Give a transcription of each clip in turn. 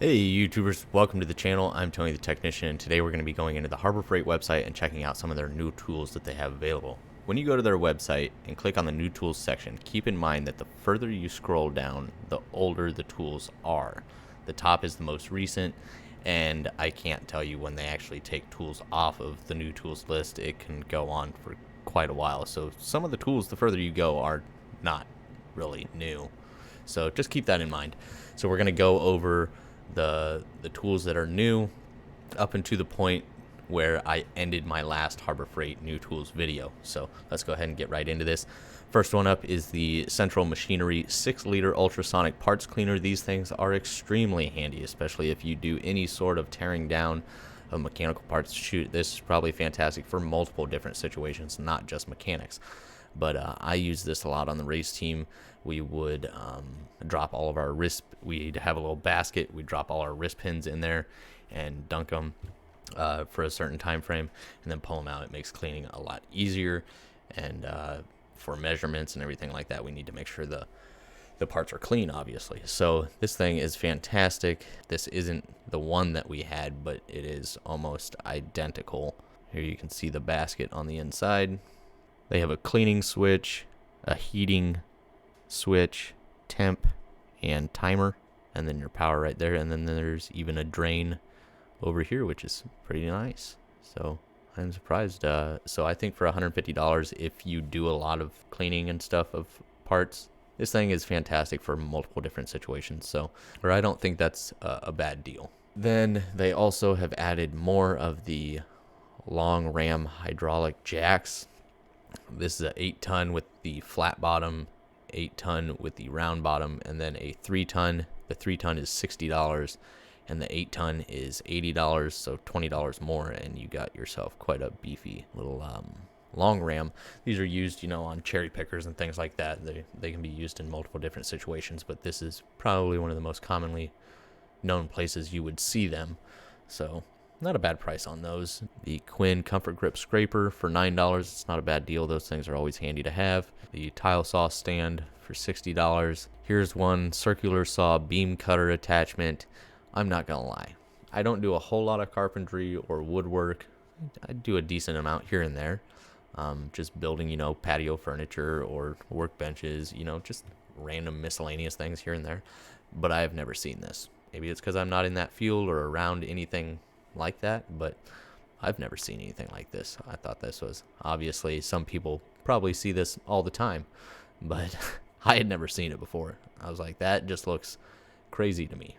Hey YouTubers, welcome to the channel. I'm Tony the Technician, and today we're going to be going into the Harbor Freight website and checking out some of their new tools that they have available. When you go to their website and click on the new tools section, keep in mind that the further you scroll down, the older the tools are. The top is the most recent, and I can't tell you when they actually take tools off of the new tools list. It can go on for quite a while. So some of the tools, the further you go, are not really new. So just keep that in mind. So we're going to go over the tools that are new up into the point where I ended my last Harbor Freight new tools video. So let's go ahead and get right into this. First one up is the Central Machinery 6-liter ultrasonic parts cleaner. These things are extremely handy, especially if you do any sort of tearing down of mechanical parts. Shoot, this is probably fantastic for multiple different situations, not just mechanics. But I use this a lot on the race team. We would drop all of our wrist. We'd have a little basket. We'd drop all our wrist pins in there and dunk them for a certain time frame, and then pull them out. It makes cleaning a lot easier. And for measurements and everything like that, we need to make sure the parts are clean, obviously. So this thing is fantastic. This isn't the one that we had, but it is almost identical. Here you can see the basket on the inside. They have a cleaning switch, a heating switch, temp, and timer, and then your power right there. And then there's even a drain over here, which is pretty nice. So I'm surprised. So I think for $150, if you do a lot of cleaning and stuff of parts, this thing is fantastic for multiple different situations. So, or I don't think that's a bad deal. Then they also have added more of the long ram hydraulic jacks. This is a 8-ton with the flat bottom, 8-ton with the round bottom, and then a 3-ton. The 3-ton is $60, and the 8-ton is $80, so $20 more, and you got yourself quite a beefy little long ram. These are used, on cherry pickers and things like that. They can be used in multiple different situations, but this is probably one of the most commonly known places you would see them. So not a bad price on those. The Quinn Comfort Grip Scraper for $9. It's not a bad deal. Those things are always handy to have. The tile saw stand for $60. Here's one circular saw beam cutter attachment. I'm not gonna lie, I don't do a whole lot of carpentry or woodwork. I do a decent amount here and there. Just building, patio furniture or workbenches, just random miscellaneous things here and there. But I have never seen this. Maybe it's because I'm not in that field or around anything like that, but I've never seen anything like this. I thought this was, obviously some people probably see this all the time, but I had never seen it before. I was like, that just looks crazy to me.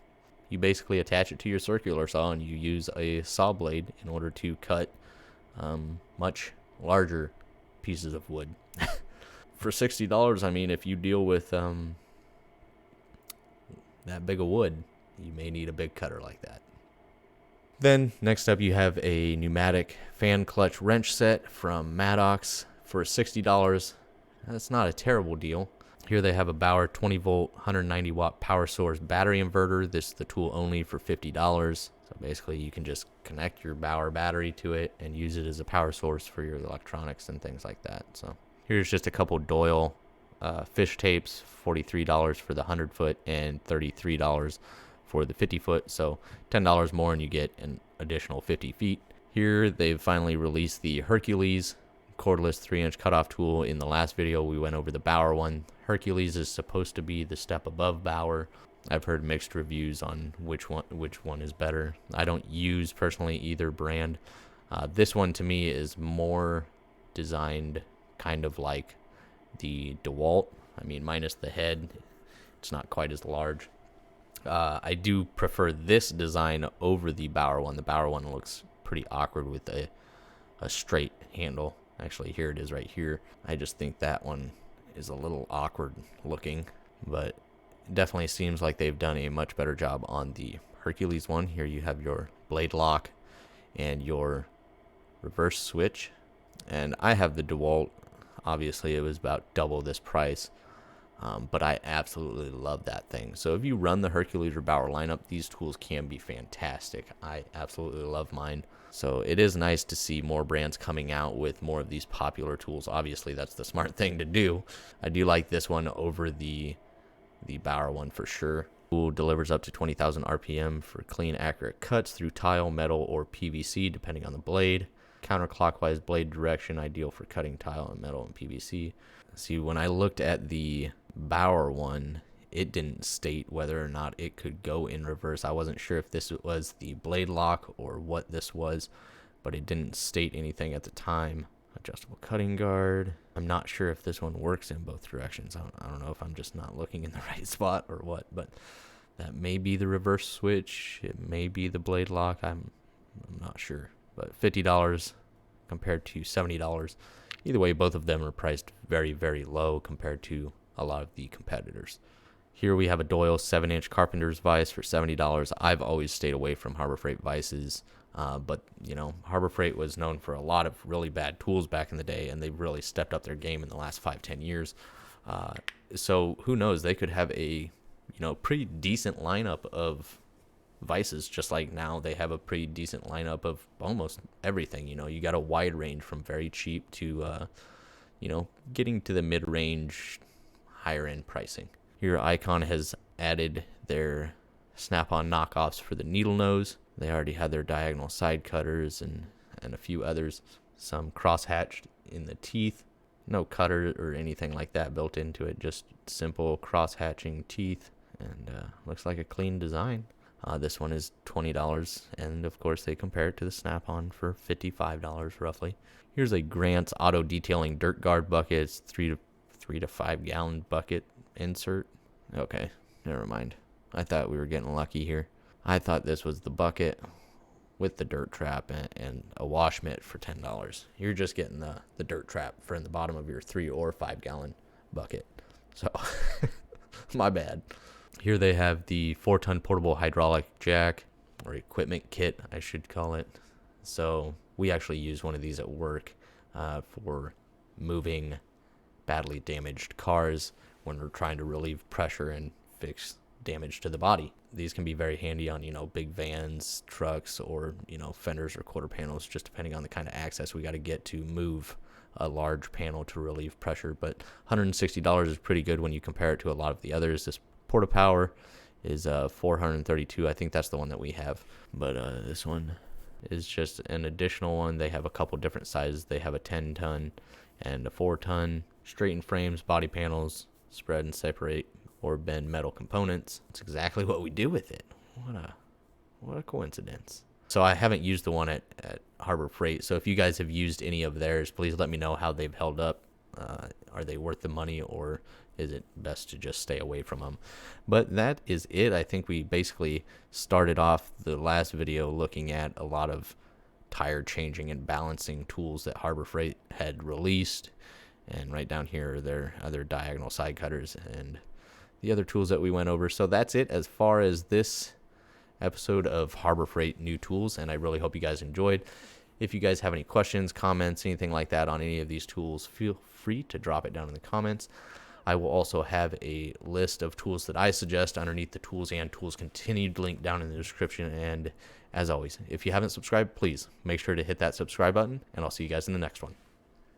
You basically attach it to your circular saw and you use a saw blade in order to cut much larger pieces of wood. For $60, I mean, if you deal with that big of wood, you may need a big cutter like that. Then next up you have a pneumatic fan clutch wrench set from Maddox for $60. That's not a terrible deal. Here they have a Bauer 20 volt 190 watt power source battery inverter. This is the tool only for $50. So basically you can just connect your Bauer battery to it and use it as a power source for your electronics and things like that. So here's just a couple Doyle fish tapes, $43 for the 100 foot and $33 for the 50 foot, so $10 more and you get an additional 50 feet. Here they've finally released the Hercules cordless 3-inch cutoff tool. In the last video we went over the Bauer one. Hercules is supposed to be the step above Bauer. I've heard mixed reviews on which one is better. I don't use personally either brand. This one to me is more designed kind of like the DeWalt. I mean, minus the head, it's not quite as large. I do prefer this design over the Bauer one. The Bauer one looks pretty awkward with a straight handle. Actually, here it is right here. I just think that one is a little awkward looking, but it definitely seems like they've done a much better job on the Hercules one. Here you have your blade lock and your reverse switch. And I have the DeWalt. Obviously, it was about double this price. But I absolutely love that thing. So if you run the Hercules or Bauer lineup, these tools can be fantastic. I absolutely love mine. So it is nice to see more brands coming out with more of these popular tools. Obviously, that's the smart thing to do. I do like this one over the Bauer one for sure. Tool delivers up to 20,000 RPM for clean, accurate cuts through tile, metal, or PVC, depending on the blade. Counterclockwise blade direction, ideal for cutting tile and metal and PVC. See, when I looked at the Bauer one, it didn't state whether or not it could go in reverse. I wasn't sure if this was the blade lock or what this was, but it didn't state anything at the time. Adjustable cutting guard. I'm not sure if this one works in both directions. I don't know if I'm just not looking in the right spot or what, but that may be the reverse switch. It may be the blade lock. I'm not sure, but $50 compared to $70. Either way, both of them are priced very, very low compared to a lot of the competitors. Here we have a Doyle 7-inch carpenter's vise for $70. I've always stayed away from Harbor Freight vices, but you know, Harbor Freight was known for a lot of really bad tools back in the day, and they've really stepped up their game in the last 5-10 years. So who knows? They could have a pretty decent lineup of vices, just like now they have a pretty decent lineup of almost everything. You got a wide range from very cheap to getting to the mid-range, higher end pricing. Here Icon has added their snap-on knockoffs for the needle nose. They already had their diagonal side cutters and a few others. Some cross-hatched in the teeth. No cutter or anything like that built into it, just simple cross-hatching teeth, and looks like a clean design. This one is $20, and of course they compare it to the Snap-on for $55 roughly. Here's a Grant's Auto Detailing Dirt Guard bucket. It's 3 to 5 gallon bucket insert. Okay, never mind. I thought we were getting lucky here. I thought this was the bucket with the dirt trap and a wash mitt for $10. You're just getting the dirt trap for in the bottom of your 3 or 5 gallon bucket. So, my bad. Here they have the 4-ton portable hydraulic jack, or equipment kit, I should call it. So we actually use one of these at work for moving badly damaged cars when we're trying to relieve pressure and fix damage to the body. These can be very handy on, big vans, trucks, or, fenders or quarter panels, just depending on the kind of access we got to get to move a large panel to relieve pressure. But $160 is pretty good when you compare it to a lot of the others. This Porta Power is $432. I think that's the one that we have. But this one is just an additional one. They have a couple different sizes. They have a 10-ton and a 4-ton. Straighten frames, body panels, spread and separate or bend metal components. It's exactly what we do with it. What a coincidence. So I haven't used the one at Harbor Freight. So if you guys have used any of theirs, please let me know how they've held up. Are they worth the money, or is it best to just stay away from them? But that is it. I think we basically started off the last video looking at a lot of tire changing and balancing tools that Harbor Freight had released. And right down here are their other diagonal side cutters and the other tools that we went over. So that's it as far as this episode of Harbor Freight new tools, and I really hope you guys enjoyed. If you guys have any questions, comments, anything like that on any of these tools, feel free to drop it down in the comments. I will also have a list of tools that I suggest underneath the tools and tools continued link down in the description. And as always, if you haven't subscribed, please make sure to hit that subscribe button, and I'll see you guys in the next one.